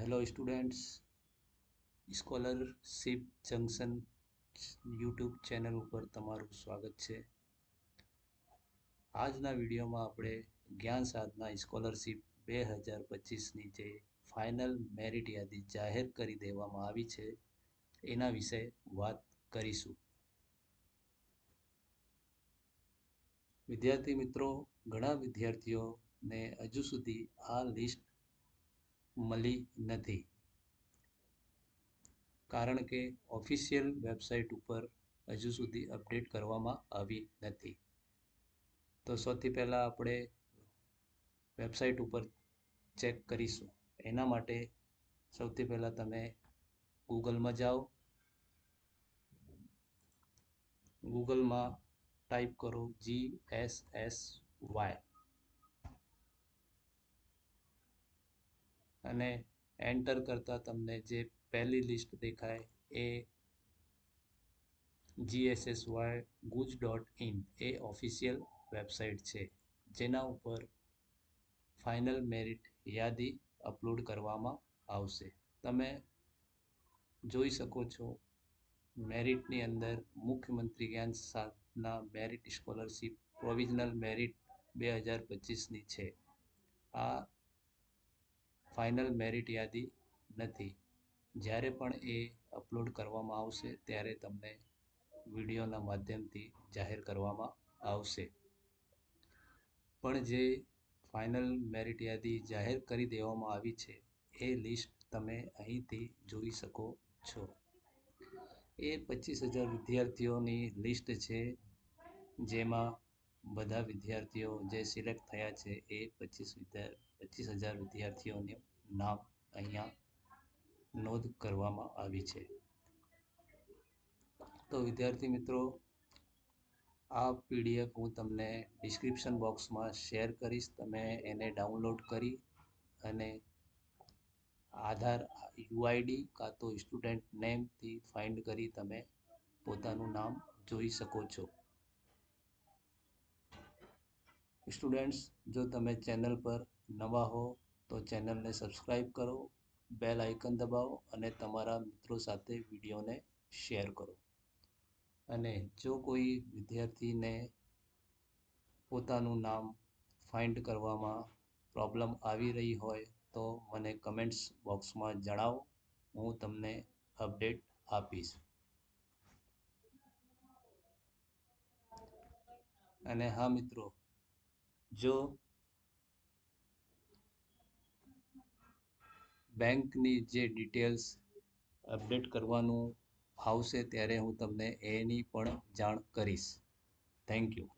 Hello students, scholarship junction YouTube channel ઉપર તમારું સ્વાગત છે. આજના વિડીયોમાં આપણે જ્ઞાન સાધના સ્કોલરશિપ 2025ની જે ફાઇનલ મેરિટ યાદી જાહેર કરી દેવામાં આવી છે એના વિશે વાત કરીશું. વિદ્યાર્થી મિત્રો, ઘણા વિદ્યાર્થીઓને હજુ સુધી આ લિસ્ટ મળી નથી, કારણ કે ઓફિશિયલ વેબસાઇટ ઉપર હજુ સુધી અપડેટ કરવામાં આવી નથી. તો સૌથી પહેલાં આપણે વેબસાઇટ ઉપર ચેક કરીશું. એના માટે સૌથી પહેલાં તમે ગૂગલમાં જાઓ. ગૂગલમાં ટાઈપ કરો GSSY અને એન્ટર કરતાં તમને જે પહેલી લિસ્ટ દેખાય એ GSSY.guj.in એ ઓફિશિયલ વેબસાઇટ છે, જેના ઉપર ફાઇનલ મેરિટ યાદી અપલોડ કરવામાં આવશે. તમે જોઈ શકો છો મેરિટની અંદર મુખ્યમંત્રી જ્ઞાન સાધના મેરિટ સ્કોલરશિપ પ્રોવિઝનલ મેરિટ 2025ની છે. આ ફાઇનલ મેરિટ યાદી નથી. જ્યારે પણ એ અપલોડ કરવામાં આવશે ત્યારે તમને વિડીયોના માધ્યમથી જાહેર કરવામાં આવશે. પણ જે ફાઇનલ મેરિટ યાદી જાહેર કરી દેવામાં આવી છે એ લિસ્ટ તમે અહીંથી જોઈ શકો છો. એ 25,000 વિદ્યાર્થીઓની લિસ્ટ છે, જેમાં બધા વિદ્યાર્થીઓ જે સિલેક્ટ થયા છે એ 25,000 વિદ્યાર્થીઓનું નામ અહીંયા નોંધ કરવામાં આવી છે. તો વિદ્યાર્થી મિત્રો, આ PDF હું તમને ડિસ્ક્રિપ્શન બોક્સમાં શેર કરીશ. તમે એને ડાઉનલોડ કરી અને આધાર UID કાં તો સ્ટુડન્ટ નેમથી ફાઇન્ડ કરી તમે પોતાનું નામ જોઈ શકો છો. સ્ટુડન્ટ્સ, જો તમે ચેનલ પર નવા હો તો ચેનલને સબસ્ક્રાઈબ કરો, બેલ આઇકન દબાવો અને તમારા મિત્રો સાથે વિડીયોને શેર કરો. અને જો કોઈ વિદ્યાર્થીને પોતાનું નામ ફાઇન્ડ કરવામાં પ્રોબ્લેમ આવી રહી હોય તો મને કમેન્ટ્સ બોક્સમાં જણાવો, હું તમને અપડેટ આપીશ. અને હા મિત્રો, જો બેંકની જે ડિટેલ્સ અપડેટ કરવાનું આવશે ત્યારે હું તમને એની પણ જાણ કરીશ. Thank you.